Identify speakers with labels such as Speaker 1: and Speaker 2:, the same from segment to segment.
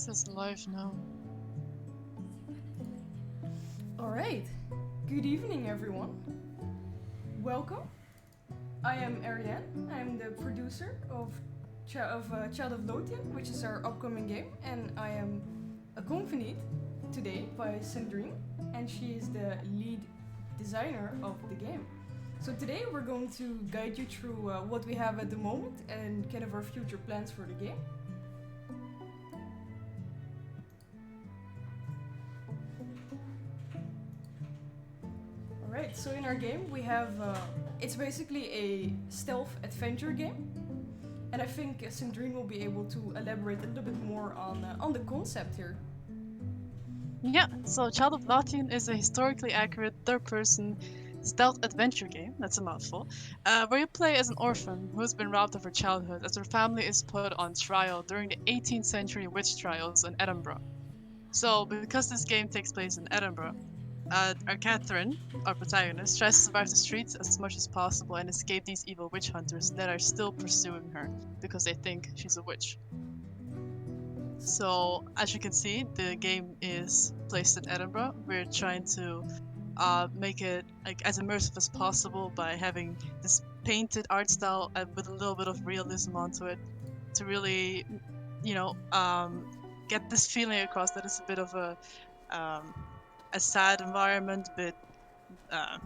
Speaker 1: says live now.
Speaker 2: Alright, good evening everyone. Welcome. I am Ariënne. I'm the producer of Child of Lothian, which is our upcoming game, and I am accompanied today by Sandrine, and she is the lead designer of the game. So today we're going to guide you through what we have at the moment and kind of our future plans for the game. Alright, so in our game we have, it's basically a stealth adventure game. And I think Sandrine will be able to elaborate a little bit more on the concept here.
Speaker 1: Yeah, so Child of Lothian is a historically accurate third-person stealth adventure game, that's a mouthful, where you play as an orphan who has been robbed of her childhood as her family is put on trial during the 18th century witch trials in Edinburgh. So, because this game takes place in Edinburgh, our Catherine, our protagonist, tries to survive the streets as much as possible and escape these evil witch hunters that are still pursuing her because they think she's a witch. So, as you can see, the game is placed in Edinburgh. We're trying to make it like as immersive as possible by having this painted art style with a little bit of realism onto it to really, you know, get this feeling across that it's a bit of um, a sad environment, a bit uh,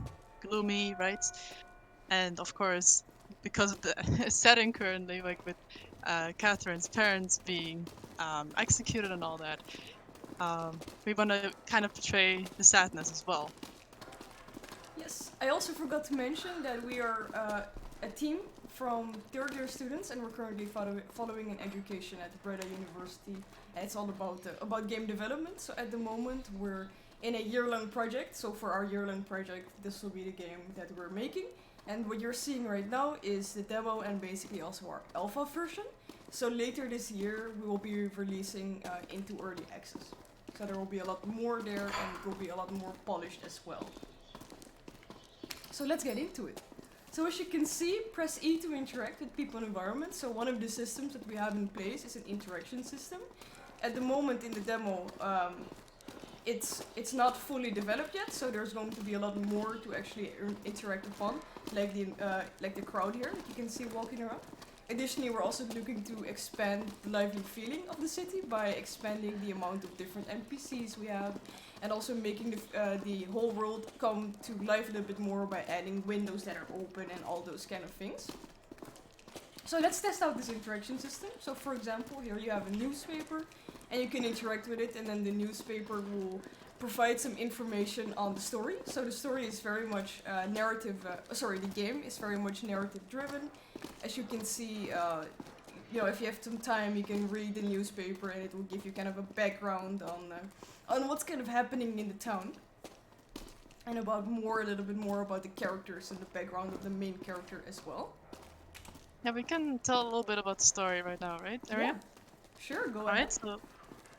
Speaker 1: gloomy, right? And of course, because of the setting currently, like with Catherine's parents being executed and all that, we want to kind of portray the sadness as well.
Speaker 2: Yes, I also forgot to mention that we are a team from third year students, and we're currently following an education at Breda University, and it's all about game development. So at the moment, we're in a year-long project. So for our year-long project, this will be the game that we're making. And what you're seeing right now is the demo and basically also our alpha version. So later this year, we will be releasing into early access. So there will be a lot more there, and it will be a lot more polished as well. So let's get into it. So as you can see, press E to interact with people and environment. So one of the systems that we have in place is an interaction system. At the moment in the demo, it's not fully developed yet, so there's going to be a lot more to actually interact upon, like the crowd here that you can see walking around. Additionally, we're also looking to expand the lively feeling of the city by expanding the amount of different NPCs we have, and also making the whole world come to life a little bit more by adding windows that are open and all those kind of things. So let's test out this interaction system. So for example, here you have a newspaper, and you can interact with it, and then the newspaper will provide some information on the story. So the story is very much the game is very much narrative driven. As you can see, if you have some time, you can read the newspaper, and it will give you kind of a background on what's kind of happening in the town, and a little bit more about the characters and the background of the main character as well.
Speaker 1: Yeah, we can tell a little bit about the story right now, right, Ariënne?
Speaker 2: Yeah, sure, go ahead.
Speaker 1: Alright, so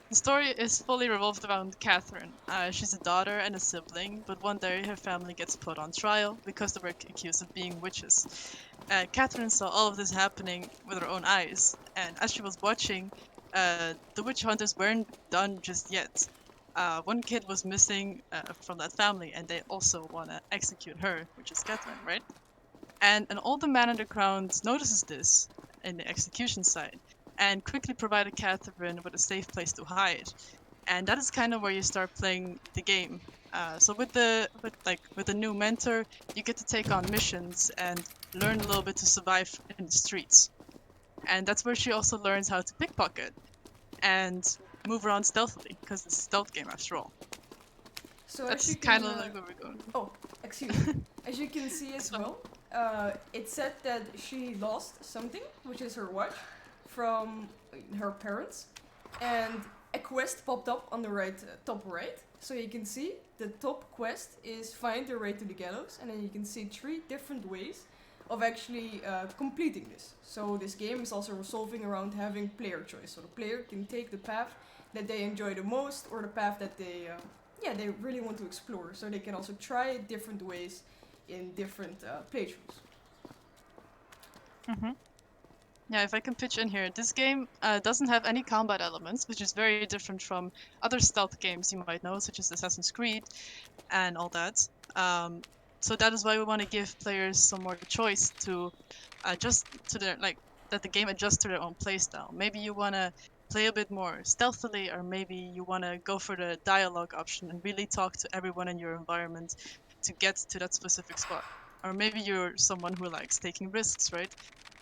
Speaker 1: the story is fully revolved around Catherine. She's a daughter and a sibling, but one day her family gets put on trial because they were accused of being witches. Catherine saw all of this happening with her own eyes, and as she was watching, the witch hunters weren't done just yet. One kid was missing from that family, and they also want to execute her, which is Catherine, right? And an older man in the crowd notices this in the execution site and quickly provided Catherine with a safe place to hide. And that is kind of where you start playing the game. So with the new mentor, you get to take on missions and learn a little bit to survive in the streets. And that's where she also learns how to pickpocket and move around stealthily, because it's a stealth game after all.
Speaker 2: So
Speaker 1: That's kind of like where we're going.
Speaker 2: Oh, excuse me. As you can see as well, it said that she lost something, which is her watch, from her parents, and a quest popped up on the right, top right. So you can see the top quest is find your way to the gallows, and then you can see 3 different ways of actually completing this. So this game is also resolving around having player choice. So the player can take the path that they enjoy the most, or the path that they really want to explore. So they can also try it different ways in different playthroughs.
Speaker 1: Mm-hmm. Yeah, if I can pitch in here, this game doesn't have any combat elements, which is very different from other stealth games you might know, such as Assassin's Creed and all that. Um, so that is why we want to give players some more choice to adjust to their like that the game adjusts to their own playstyle. Maybe you want to play a bit more stealthily, or maybe you want to go for the dialogue option and really talk to everyone in your environment to get to that specific spot. Or maybe you're someone who likes taking risks, right?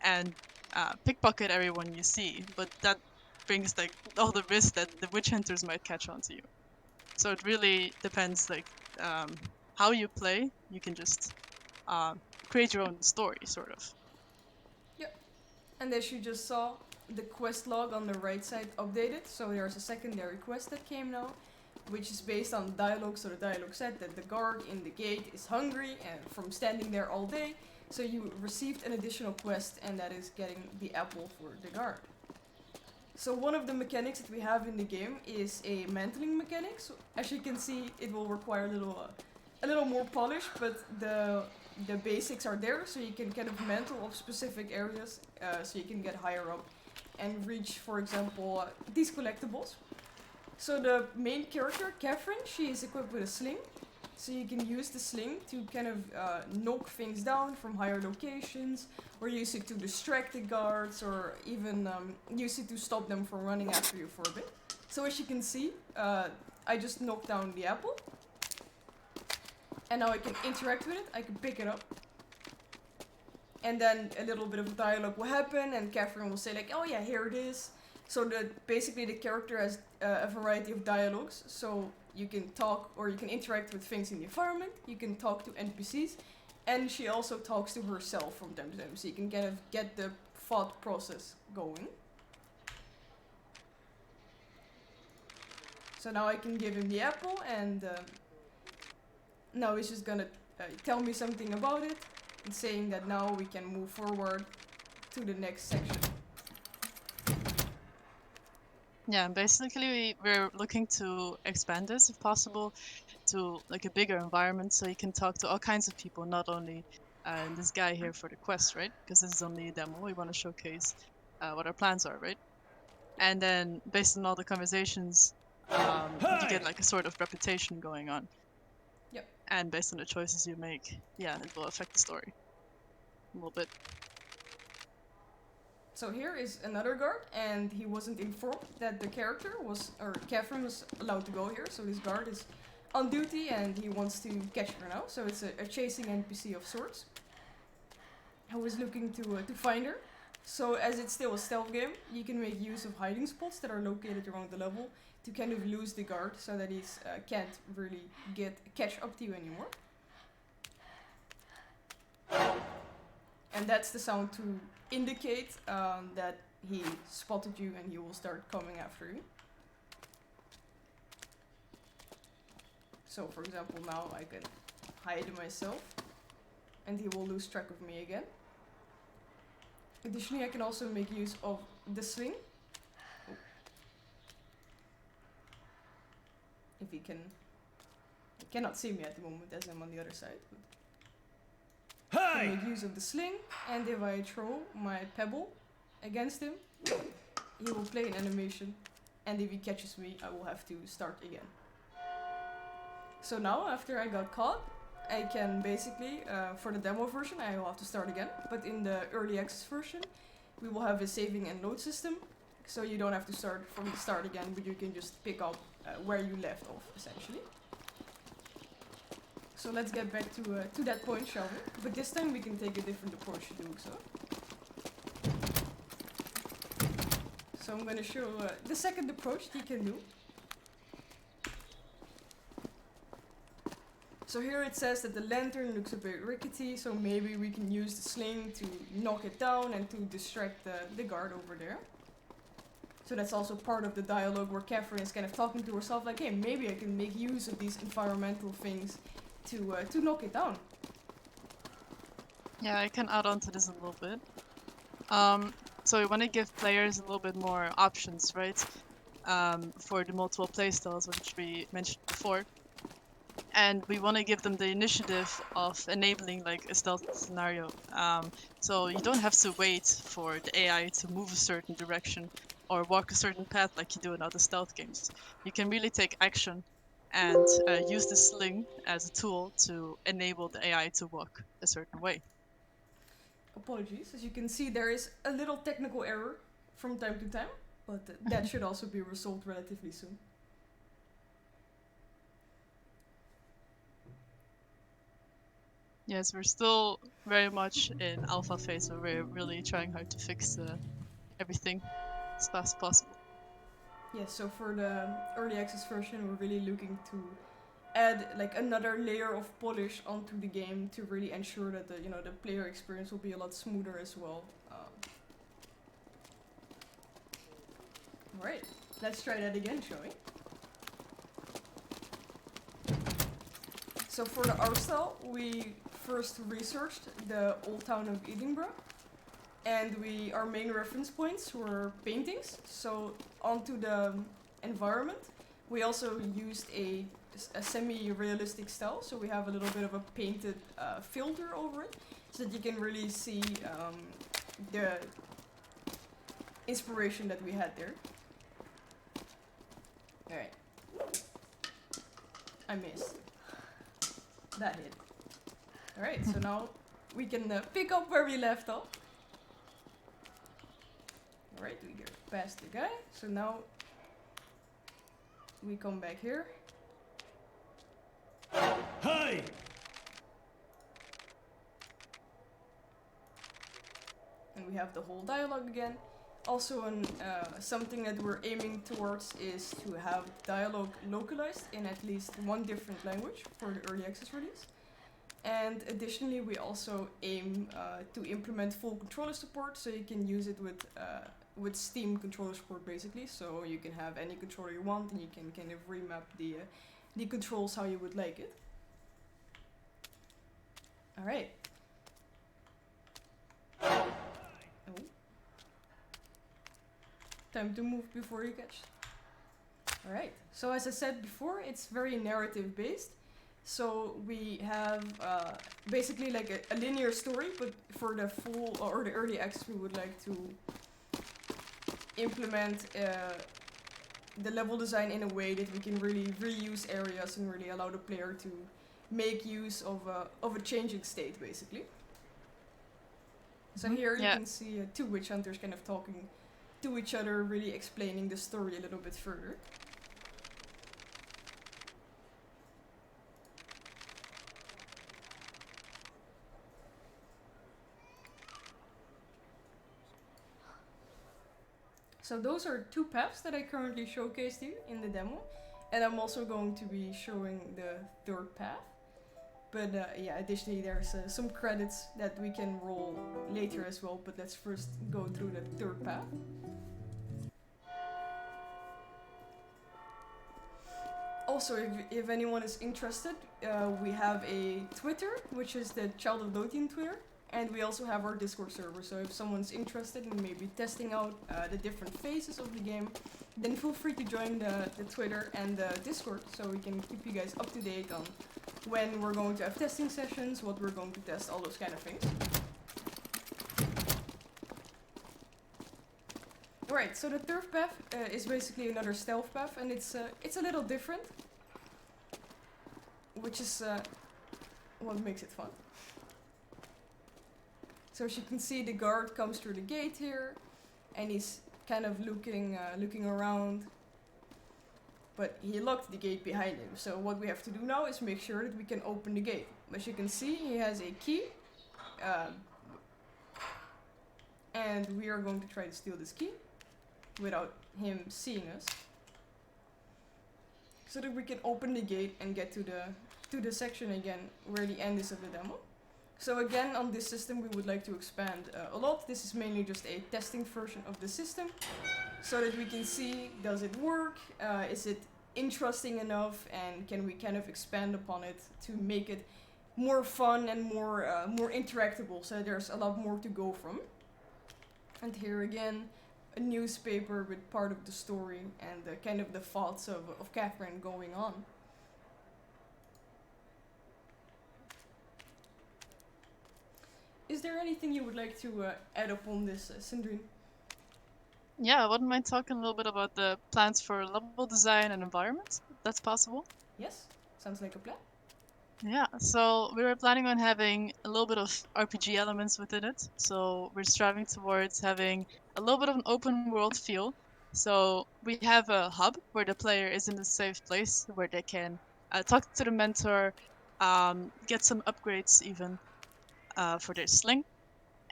Speaker 1: And pickpocket everyone you see, but that brings like all the risks that the witch hunters might catch on to you. So it really depends, like um, how you play. You can just uh, create your own story, sort of.
Speaker 2: Yep. And as you just saw, the quest log on the right side updated, so there's a secondary quest that came now, which is based on dialogue. So the dialogue said that the guard in the gate is hungry and from standing there all day. So you received an additional quest, and that is getting the apple for the guard. So one of the mechanics that we have in the game is a mantling mechanic. So as you can see, it will require a little more polish, but the basics are there. So you can kind of mantle of specific areas, so you can get higher up and reach, for example, these collectibles. So the main character, Catherine, she is equipped with a sling. So you can use the sling to kind of knock things down from higher locations, or use it to distract the guards, or even use it to stop them from running after you for a bit. So as you can see, I just knocked down the apple, and now I can interact with it. I can pick it up, and then a little bit of dialogue will happen, and Catherine will say like, "Oh yeah, here it is." So basically the character has a variety of dialogues. So you can talk or you can interact with things in the environment. You can talk to NPCs, and she also talks to herself from time to time. So you can kind of get the thought process going. So now I can give him the apple, and now he's just gonna tell me something about it, and saying that now we can move forward to the next section.
Speaker 1: Yeah, and basically we're looking to expand this if possible to like a bigger environment, so you can talk to all kinds of people, not only this guy here for the quest, right? Because this is only a demo. We want to showcase what our plans are, right? And then based on all the conversations, you get like a sort of reputation going on.
Speaker 2: Yep.
Speaker 1: And based on the choices you make, yeah, it will affect the story a little bit.
Speaker 2: So here is another guard, and he wasn't informed that the character was, or Catherine was allowed to go here. So this guard is on duty, and he wants to catch her now. So it's a chasing NPC of sorts, who is looking to find her. So as it's still a stealth game, you can make use of hiding spots that are located around the level to kind of lose the guard, so that he can't really catch up to you anymore. And that's the sound to indicate that he spotted you and he will start coming after you. So for example, now I can hide myself and he will lose track of me again. Additionally, I can also make use of the sling. Oh. If he cannot see me at the moment as I'm on the other side. I make use of the sling, and if I throw my pebble against him, he will play an animation, and if he catches me, I will have to start again. So now, after I got caught, I can basically, for the demo version, I will have to start again, but in the early access version, we will have a saving and load system, so you don't have to start from the start again, but you can just pick up where you left off, essentially. So let's get back to that point, shall we? But this time we can take a different approach to doing so. So I'm going to show the second approach that you can do. So here it says that the lantern looks a bit rickety, so maybe we can use the sling to knock it down and to distract the guard over there. So that's also part of the dialogue where Catherine is kind of talking to herself like, hey, maybe I can make use of these environmental things to knock it down.
Speaker 1: Yeah, I can add on to this a little bit. So we want to give players a little bit more options, right? For the multiple playstyles, which we mentioned before. and we want to give them the initiative of enabling like a stealth scenario. So you don't have to wait for the AI to move a certain direction or walk a certain path like you do in other stealth games. You can really take action and use the sling as a tool to enable the AI to walk a certain way.
Speaker 2: Apologies. As you can see, there is a little technical error from time to time, but that should also be resolved relatively soon.
Speaker 1: Yes, we're still very much in alpha phase, so we're really trying hard to fix everything as fast as possible.
Speaker 2: Yes, so for the early access version, we're really looking to add like another layer of polish onto the game to really ensure that the player experience will be a lot smoother as well. Alright, let's try that again, shall we? So for the art style, we first researched the old town of Edinburgh, and our main reference points were paintings. So onto the environment, we also used a semi-realistic style. So we have a little bit of a painted filter over it, so that you can really see the inspiration that we had there. All right, I missed. That hit. All right, so now we can pick up where we left off. Alright, we go past the guy. So now we come back here.
Speaker 3: Hey!
Speaker 2: And we have the whole dialogue again. Also, something that we're aiming towards is to have dialogue localized in at least one different language for the early access release. And additionally, we also aim to implement full controller support, so you can use it with Steam controller support basically. So you can have any controller you want, and you can kind of remap the controls how you would like it. All right. Oh. Time to move before you catch. All right. So as I said before, it's very narrative based. So we have basically like a linear story, but for the full or the early access, we would like to implement the level design in a way that we can really reuse areas and really allow the player to make use of a changing state, basically. So here you can see two witch hunters kind of talking to each other, really explaining the story a little bit further. So those are two paths that I currently showcased you in the demo, and I'm also going to be showing the third path. But yeah, additionally there's some credits that we can roll later as well, but let's first go through the third path. Also, if anyone is interested, we have a Twitter, which is the Child of Lothian Twitter, and we also have our Discord server. So if someone's interested in maybe testing out the different phases of the game, then feel free to join the Twitter and the Discord, so we can keep you guys up to date on when we're going to have testing sessions, what we're going to test, all those kind of things. Alright, so the third path is basically another stealth path, and it's a little different, which is what makes it fun. So as you can see, the guard comes through the gate here, and he's kind of looking around, but he locked the gate behind him. So what we have to do now is make sure that we can open the gate. As you can see, he has a key, and we are going to try to steal this key without him seeing us, so that we can open the gate and get to the section again where the end is of the demo. So again, on this system we would like to expand a lot. This is mainly just a testing version of the system, so that we can see, does it work, is it interesting enough, and can we kind of expand upon it to make it more fun and more interactable, so there's a lot more to go from. And here again, a newspaper with part of the story and kind of the thoughts of Catherine going on. is there anything you would like to add upon this, Sandrine?
Speaker 1: Yeah, I wouldn't mind talking a little bit about the plans for level design and environment, if that's possible.
Speaker 2: Yes? Sounds like a plan.
Speaker 1: Yeah, so we were planning on having a little bit of RPG elements within it. So we're striving towards having a little bit of an open world feel. So we have a hub where the player is in a safe place where they can talk to the mentor, get some upgrades even for their sling,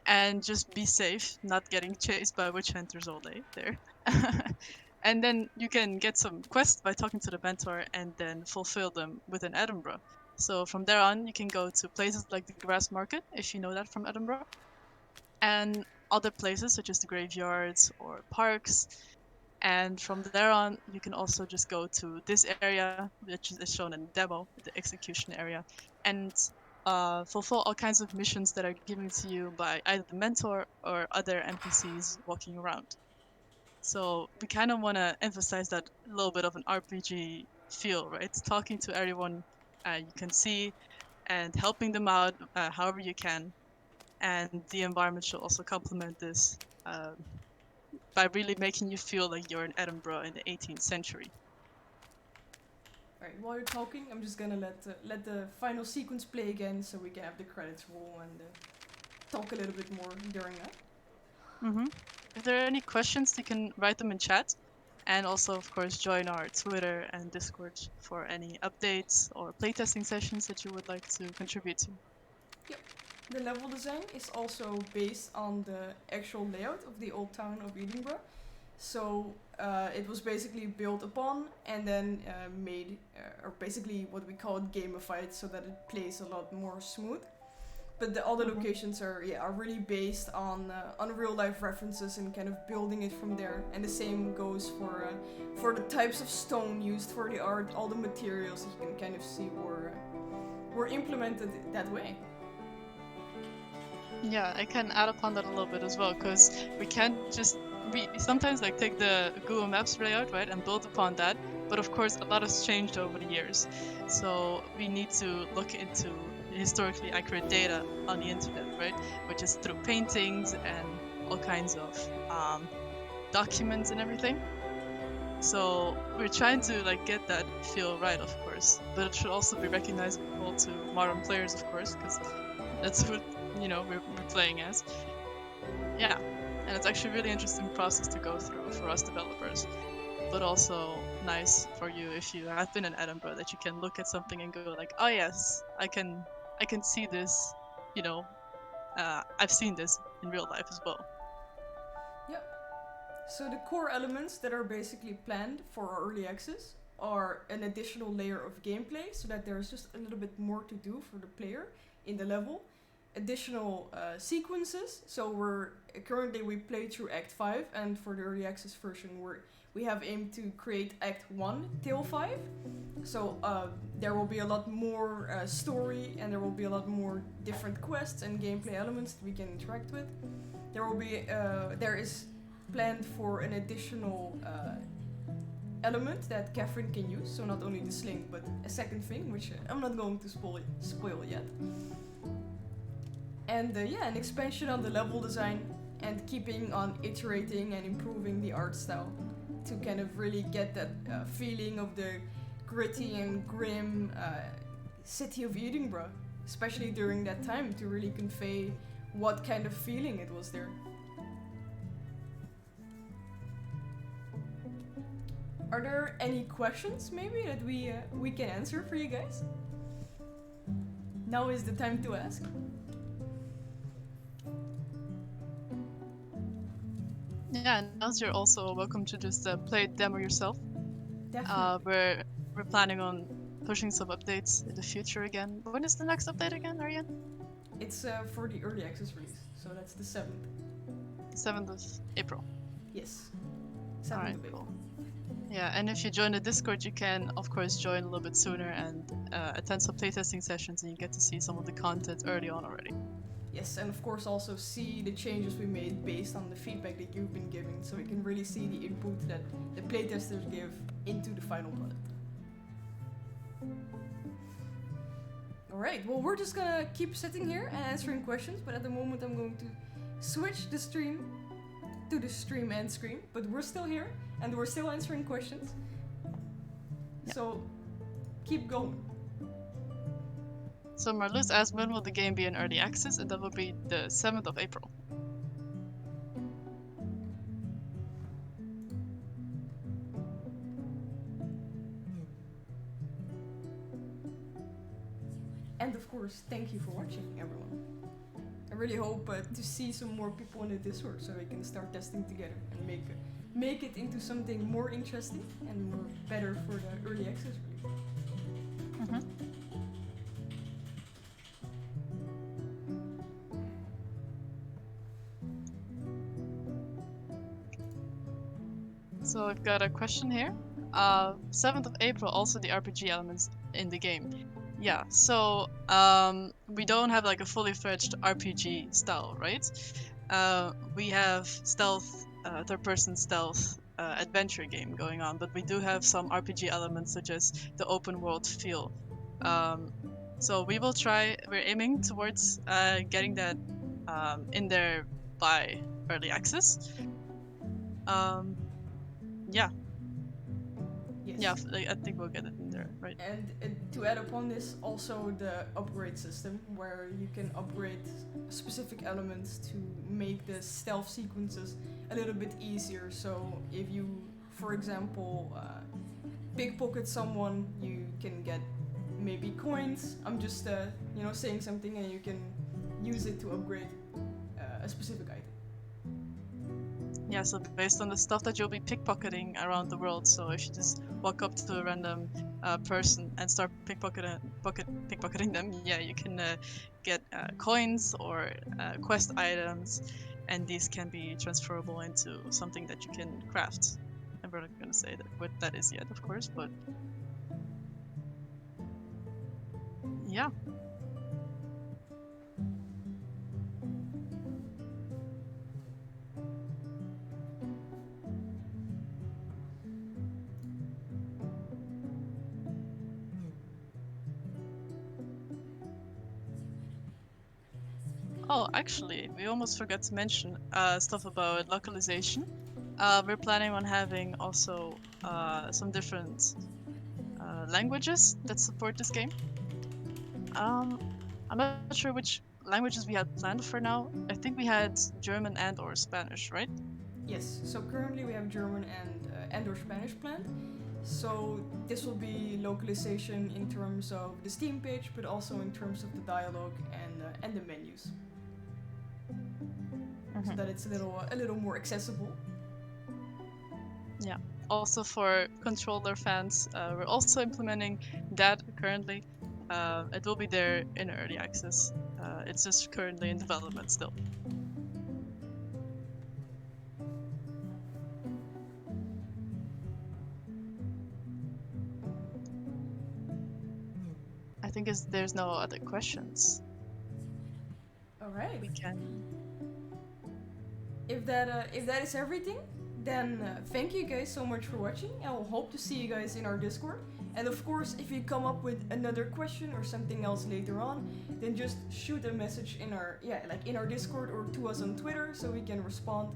Speaker 1: and just be safe, not getting chased by witch hunters all day there. And then you can get some quests by talking to the mentor and then fulfill them within Edinburgh. So from there on, you can go to places like the Grass Market, if you know that from Edinburgh, and other places such as the graveyards or parks. And from there on, you can also just go to this area, which is shown in the demo, the execution area, and fulfill all kinds of missions that are given to you by either the mentor or other NPCs walking around. So we kind of want to emphasize that little bit of an RPG feel, right? Talking to everyone you can see and helping them out however you can. And the environment should also complement this uh, by really making you feel like you're in Edinburgh in the 18th century.
Speaker 2: Alright, while you're talking, I'm just gonna let the final sequence play again so we can have the credits roll and talk a little bit more during that.
Speaker 1: Mm-hmm. If there are any questions, you can write them in chat. And also, of course, join our Twitter and Discord for any updates or playtesting sessions that you would like to contribute to.
Speaker 2: Yep. The level design is also based on the actual layout of the old town of Edinburgh. So it was basically built upon and then made, or basically what we call it gamified, so that it plays a lot more smooth. But the other
Speaker 1: Mm-hmm.
Speaker 2: locations are really based on real life references and kind of building it from there. And the same goes for the types of stone used for the art, all the materials that you can kind of see were implemented that way.
Speaker 1: Yeah, I can add upon that a little bit as well, because we can't just we sometimes like take the Google Maps layout, right, and build upon that. But of course, a lot has changed over the years, so we need to look into historically accurate data on the internet, right, which is through paintings and all kinds of documents and everything. So we're trying to like get that feel right, of course, but it should also be recognizable to modern players, of course, because that's what we're playing as. Yeah, and it's actually a really interesting process to go through for us developers, but also nice for you if you have been in Edinburgh that you can look at something and go like, oh yes, I can see this, you know, I've seen this in real life as well.
Speaker 2: Yep. So the core elements that are basically planned for our early access are an additional layer of gameplay, so that there's just a little bit more to do for the player in the level. Additional sequences. So we play through Act 5, and for the early access version we have aimed to create Act 1 till 5. So there will be a lot more story, and there will be a lot more different quests and gameplay elements that we can interact with. There is planned for an additional element that Catherine can use. So not only the sling, but a second thing, which I'm not going to spoil yet. And an expansion on the level design and keeping on iterating and improving the art style to kind of really get that feeling of the gritty and grim city of Edinburgh, especially during that time, to really convey what kind of feeling it was there. Are there any questions maybe that we can answer for you guys? Now is the time to ask.
Speaker 1: Yeah, and now you're also welcome to just play demo yourself.
Speaker 2: Definitely.
Speaker 1: We're planning on pushing some updates in the future again. When is the next update again, Ariane?
Speaker 2: It's for the early access release, so that's the 7th.
Speaker 1: 7th of April.
Speaker 2: Yes,
Speaker 1: All
Speaker 2: 7th
Speaker 1: right,
Speaker 2: of April.
Speaker 1: cool. Yeah, and if you join the Discord, you can, of course, join a little bit sooner and attend some playtesting sessions, and you get to see some of the content early on already.
Speaker 2: Yes, and of course also see the changes we made based on the feedback that you've been giving, so we can really see the input that the playtesters give into the final product. Alright, well, we're just gonna keep sitting here and answering questions, but at the moment I'm going to switch the stream to the stream end screen, but we're still here and we're still answering questions.
Speaker 1: Yeah.
Speaker 2: So keep going.
Speaker 1: So Marloes asked when will the game be in early access, and that will be the 7th of April.
Speaker 2: And of course, thank you for watching, everyone. I really hope to see some more people in the Discord so we can start testing together and make it into something more interesting and more better for the early access release.
Speaker 1: Mm-hmm. So I've got a question here. 7th of April, also the RPG elements in the game. Yeah, so we don't have like a fully fledged RPG style, right? We have stealth, third-person stealth adventure game going on, but we do have some RPG elements such as the open world feel. So we will try. We're aiming towards getting that in there by early access. Yeah,
Speaker 2: Yes.
Speaker 1: yeah, I think we'll get it in there, right?
Speaker 2: And to add upon this, also the upgrade system, where you can upgrade specific elements to make the stealth sequences a little bit easier. So if you, for example, pickpocket someone, you can get maybe coins. I'm just saying something, and you can use it to upgrade a specific item.
Speaker 1: Yeah, so based on the stuff that you'll be pickpocketing around the world, so if you just walk up to a random person and start pickpocketing them, yeah, you can get coins or quest items, and these can be transferable into something that you can craft. And we're not going to say that what that is yet, of course, but yeah. Oh, actually, we almost forgot to mention stuff about localization. We're planning on having also some different languages that support this game. I'm not sure which languages we had planned for now. I think we had German and or Spanish, right?
Speaker 2: Yes. So currently we have German and or Spanish planned. So this will be localization in terms of the Steam page, but also in terms of the dialogue and the menus, so that it's a little more accessible.
Speaker 1: Yeah. Also for controller fans, we're also implementing that currently. It will be there in early access. It's just currently in development still. I think there's no other questions.
Speaker 2: All right.
Speaker 1: We can.
Speaker 2: If that is everything, then thank you guys so much for watching, and we'll hope to see you guys in our Discord. And of course, if you come up with another question or something else later on, then just shoot a message in our Discord or to us on Twitter, so we can respond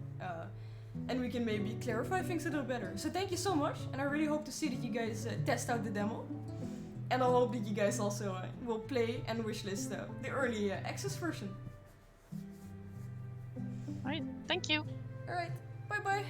Speaker 2: and we can maybe clarify things a little better. So thank you so much, and I really hope to see that you guys test out the demo. And I hope that you guys also will play and wishlist the early access version.
Speaker 1: All right. Thank you.
Speaker 2: All right. Bye bye.